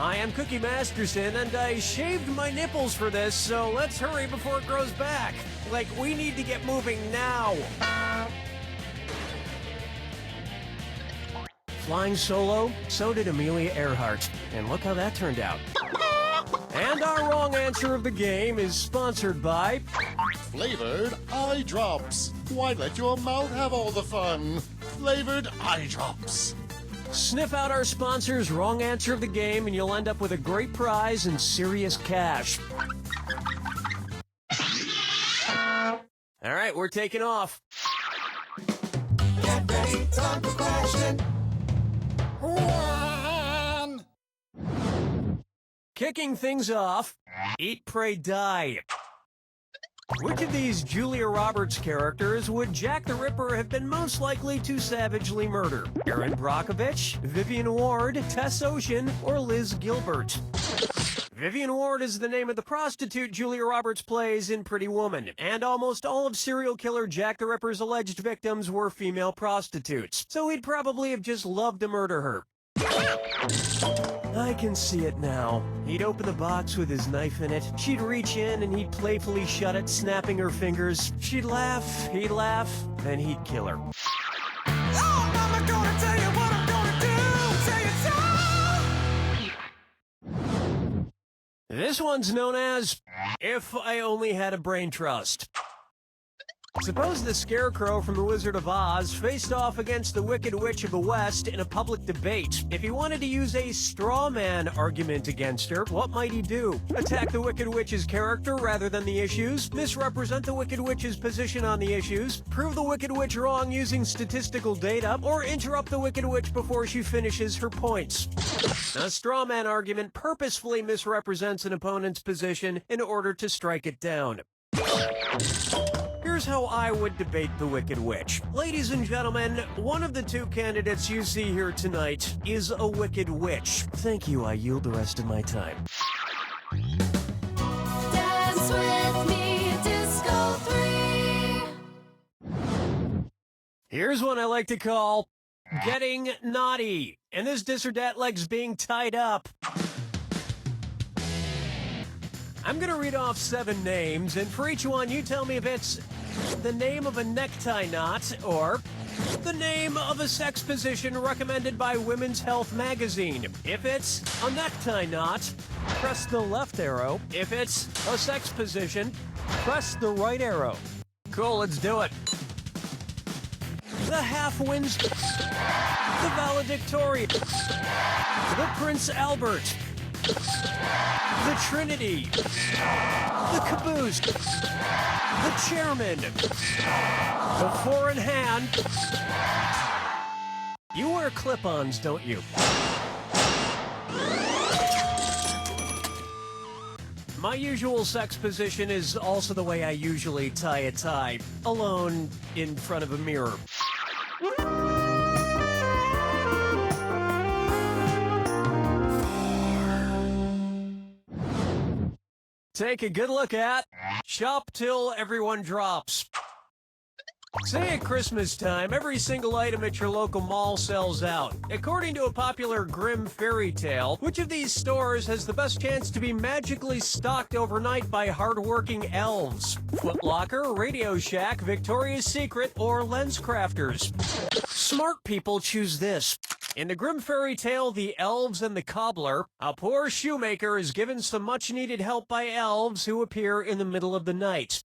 I am Cookie Masterson, and I shaved my nipples for this, so let's hurry before it grows back. Like, we need to get moving now. Flying solo, so did Amelia Earhart, and look how that turned out. And our wrong answer of the game is sponsored by... Flavored eye drops. Why let your mouth have all the fun? Flavored eye drops. Sniff out our sponsor's wrong answer of the game, and you'll end up with a great prize and serious cash. All right, we're taking off. Get ready, time for question 1. Kicking things off, Eat, Pray, Die. Which of these Julia Roberts characters would Jack the Ripper have been most likely to savagely murder? Erin Brockovich, Vivian Ward, Tess Ocean, or Liz Gilbert? Vivian Ward is the name of the prostitute Julia Roberts plays in Pretty Woman, and almost all of serial killer Jack the Ripper's alleged victims were female prostitutes, so he'd probably have just loved to murder her. I can see it now. He'd open the box with his knife in it. She'd reach in and he'd playfully shut it, snapping her fingers. She'd laugh, he'd laugh, then he'd kill her. Oh, Mama, gonna tell you what I'm gonna do. Say it so. This one's known as If I Only Had a Brain Trust. Suppose the Scarecrow from The Wizard of Oz faced off against the Wicked Witch of the West in a public debate. If he wanted to use a straw man argument against her, what might he do? Attack the Wicked Witch's character rather than the issues? Misrepresent the Wicked Witch's position on the issues? Prove the Wicked Witch wrong using statistical data? Or interrupt the Wicked Witch before she finishes her points? A straw man argument purposefully misrepresents an opponent's position in order to strike it down. Here's how I would debate the Wicked Witch. Ladies and gentlemen, one of the two candidates you see here tonight is a Wicked Witch. Thank you, I yield the rest of my time. Dance with me, Disco 3. Here's one I like to call Getting Naughty. And this dis or dat likes being tied up. I'm gonna read off 7 names, and for each one, you tell me if it's the name of a necktie knot or the name of a sex position recommended by Women's Health magazine. If it's a necktie knot, press the left arrow. If it's a sex position, press the right arrow. Cool, let's do it. The half-winds, the valedictorian, the Prince Albert, the Trinity, the Caboose, the Chairman, the Four in Hand. You wear clip-ons, don't you? My usual sex position is also the way I usually tie a tie, alone in front of a mirror. Take a good look at Shop Till Everyone Drops. Say at Christmas time, every single item at your local mall sells out. According to a popular grim fairy tale, which of these stores has the best chance to be magically stocked overnight by hardworking elves? Foot Locker, Radio Shack, Victoria's Secret, or LensCrafters? Smart people choose this. In the grim fairy tale, The Elves and the Cobbler, a poor shoemaker is given some much-needed help by elves who appear in the middle of the night.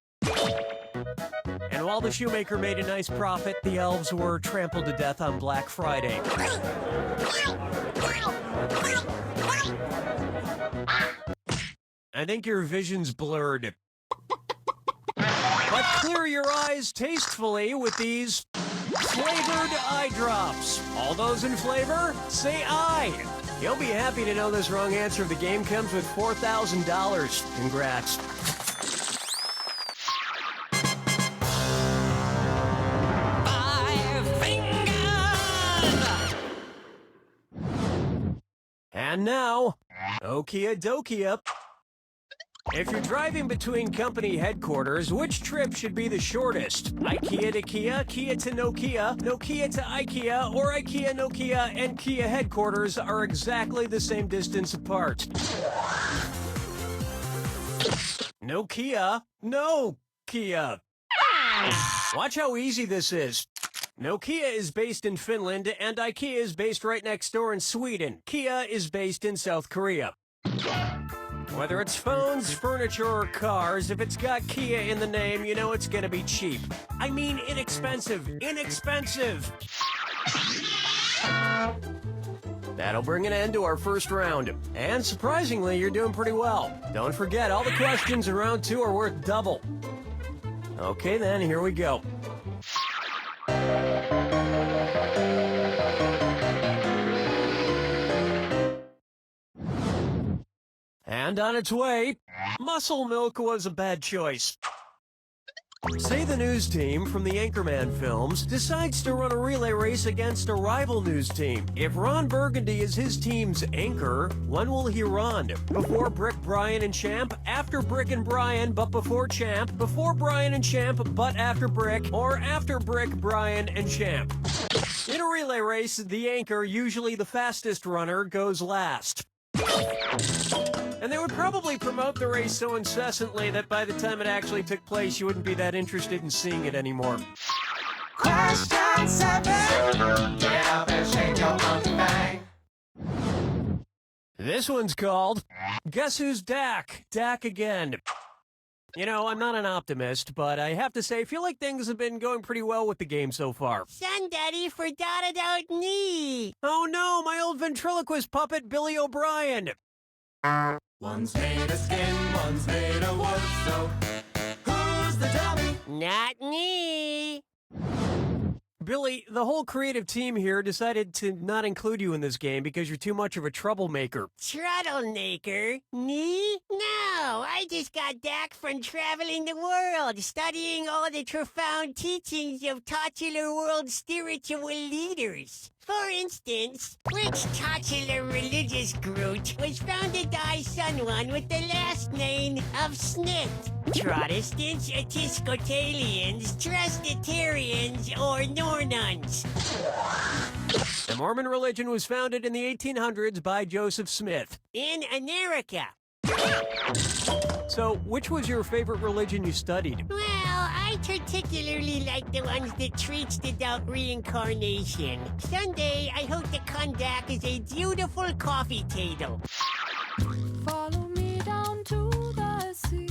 And while the shoemaker made a nice profit, the elves were trampled to death on Black Friday. I think your vision's blurred. But clear your eyes tastefully with these flavored eye drops. All those in flavor, say aye. You'll be happy to know this wrong answer of the game comes with $4,000. Congrats. And now, Okia Dokia. If you're driving between company headquarters, which trip should be the shortest? IKEA to Kia, Kia to Nokia, Nokia to IKEA, or IKEA, Nokia, and Kia headquarters are exactly the same distance apart. Nokia, no Kia. Watch how easy this is. Nokia is based in Finland, and IKEA is based right next door in Sweden. Kia is based in South Korea. Whether it's phones, furniture, or cars, if it's got Kia in the name, you know it's gonna be cheap. I mean inexpensive. Inexpensive! That'll bring an end to our first round. And surprisingly, you're doing pretty well. Don't forget, all the questions in round 2 are worth double. Okay then, here we go. And on its way, muscle milk was a bad choice. Say the news team from the Anchorman films decides to run a relay race against a rival news team. If Ron Burgundy is his team's anchor, when will he run? Before Brick, Brian, and Champ? After Brick and Brian, but before Champ? Before Brian and Champ, but after Brick? Or after Brick, Brian, and Champ? In a relay race, the anchor, usually the fastest runner, goes last. And they would probably promote the race so incessantly that by the time it actually took place, you wouldn't be that interested in seeing it anymore. Question 7. Get up and shake your monkey bang. This one's called Guess Who's Dak? Dak again. You know, I'm not an optimist, but I have to say, I feel like things have been going pretty well with the game so far. Son, Daddy forgot about me. Oh no, my old ventriloquist puppet, Billy O'Brien. One's made of skin, one's made of wood, so who's the dummy? Not me. Billy, the whole creative team here decided to not include you in this game because you're too much of a troublemaker. Troublemaker? Me? No, I just got back from traveling the world, studying all the profound teachings of titular world spiritual leaders. For instance, which titular religious group was founded by someone with the last name of Smith? Protestants, Episcopalians, Presbyterians, or Nornuns? The Mormon religion was founded in the 1800s by Joseph Smith. In America. So, which was your favorite religion you studied? Well, I particularly like the ones that treats about reincarnation. Someday, I hope to come back as a beautiful coffee table. Follow me down to the sea.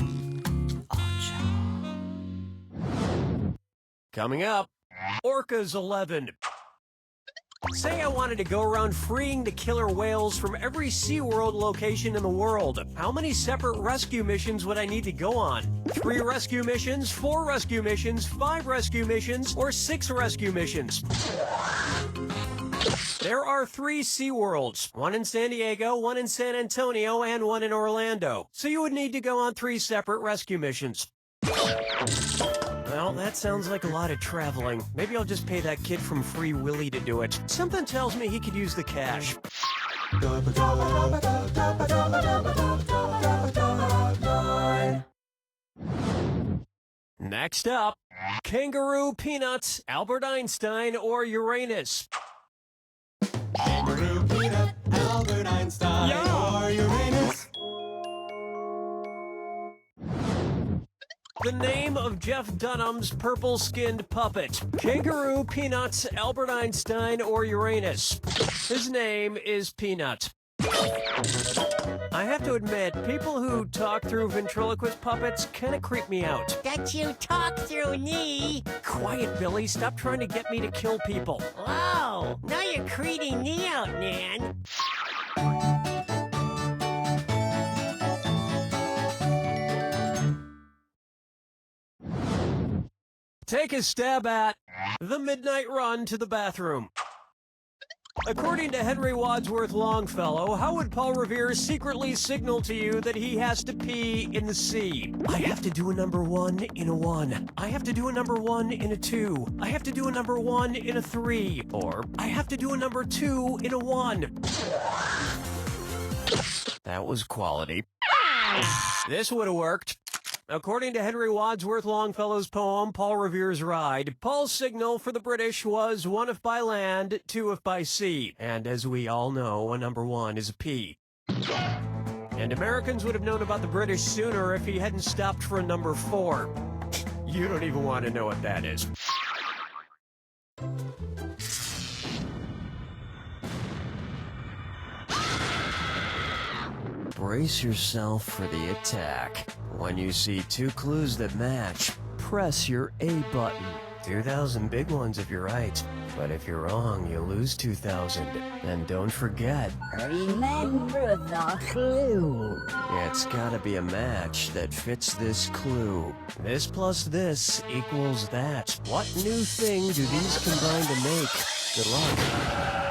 Coming up, Orcas 11. Say I wanted to go around freeing the killer whales from every SeaWorld location in the world. How many separate rescue missions would I need to go on? 3 rescue missions, 4 rescue missions, 5 rescue missions, or 6 rescue missions? There are 3 SeaWorlds, one in San Diego, one in San Antonio, and one in Orlando. So you would need to go on 3 separate rescue missions. Well, that sounds like a lot of traveling. Maybe I'll just pay that kid from Free Willy to do it. Something tells me he could use the cash. Next up, Kangaroo, Peanuts, Albert Einstein, or Uranus? Kangaroo, peanut, Albert Einstein, or Uranus. The name of Jeff Dunham's purple-skinned puppet. Kangaroo, Peanuts, Albert Einstein, or Uranus? His name is Peanut. I have to admit, people who talk through ventriloquist puppets kind of creep me out. That you talk through me. Quiet, Billy. Stop trying to get me to kill people. Whoa, now you're creeping me out, man. Take a stab at the midnight run to the bathroom. According to Henry Wadsworth Longfellow, how would Paul Revere secretly signal to you that he has to pee in the sea? I have to do a number 1 in a 1. I have to do a number 1 in a 2. I have to do a number 1 in a 3. Or, I have to do a number 2 in a 1. That was quality. This would have worked. According to Henry Wadsworth Longfellow's poem, Paul Revere's Ride, Paul's signal for the British was 1 if by land, 2 if by sea. And as we all know, a number 1 is a P. And Americans would have known about the British sooner if he hadn't stopped for a number 4. You don't even want to know what that is. Brace yourself for the attack. When you see 2 clues that match, press your A button. 2,000 big ones if you're right, but if you're wrong, you lose 2,000. And don't forget, Remember the clue. it's gotta be a match that fits this clue. This plus this equals that. What new thing do these combine to make? Good luck.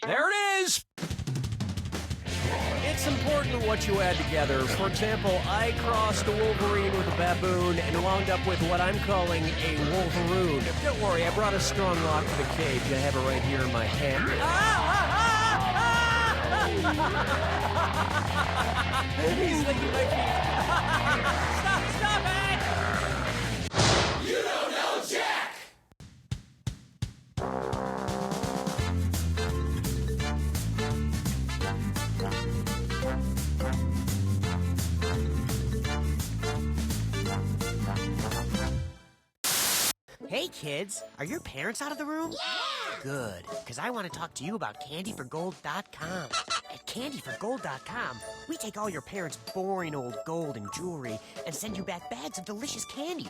There it is! It's important what you add together. For example, I crossed a Wolverine with a baboon and wound up with what I'm calling a Wolveroon. Don't worry, I brought a strong lock to the cage. I have it right here in my hand. He's licking my feet. Stop it! You don't know Jack! Hey, kids, are your parents out of the room? Yeah! Good, because I want to talk to you about candyforgold.com. At candyforgold.com, we take all your parents' boring old gold and jewelry and send you back bags of delicious candy.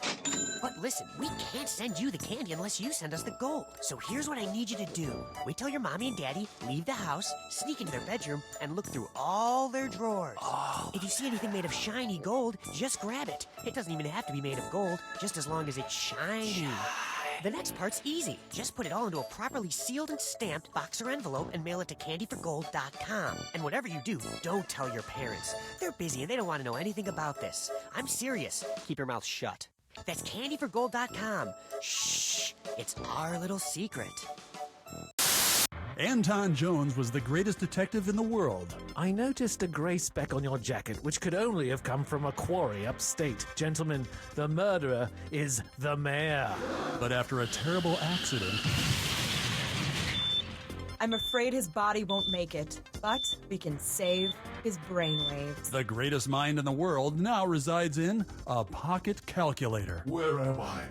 But listen, we can't send you the candy unless you send us the gold. So here's what I need you to do. Wait till your mommy and daddy leave the house, sneak into their bedroom, and look through all their drawers. Oh. If you see anything made of shiny gold, just grab it. It doesn't even have to be made of gold, just as long as it's shiny. The next part's easy. Just put it all into a properly sealed and stamped box or envelope and mail it to candyforgold.com. And whatever you do, don't tell your parents. They're busy and they don't want to know anything about this. I'm serious. Keep your mouth shut. That's candyforgold.com. Shh, it's our little secret. Anton Jones was the greatest detective in the world. I noticed a gray speck on your jacket, which could only have come from a quarry upstate. Gentlemen, the murderer is the mayor. But after a terrible accident, I'm afraid his body won't make it, but we can save his brainwaves. the greatest mind in the world now resides in a pocket calculator. Where am I?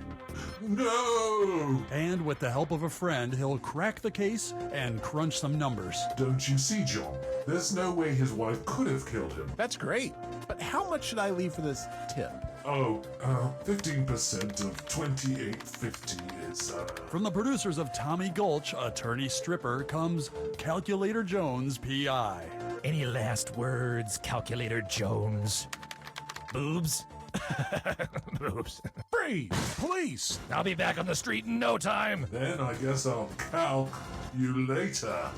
No! And with the help of a friend, he'll crack the case and crunch some numbers. Don't you see, John? There's no way his wife could have killed him. That's great. But how much should I leave for this tip? Oh, 15% of $28.50 is, From the producers of Tommy Gulch, Attorney Stripper, comes Calculator Jones, P.I. Any last words, Calculator Jones? Boobs? Boobs. Freeze! Police! I'll be back on the street in no time. Then I guess I'll calc you later.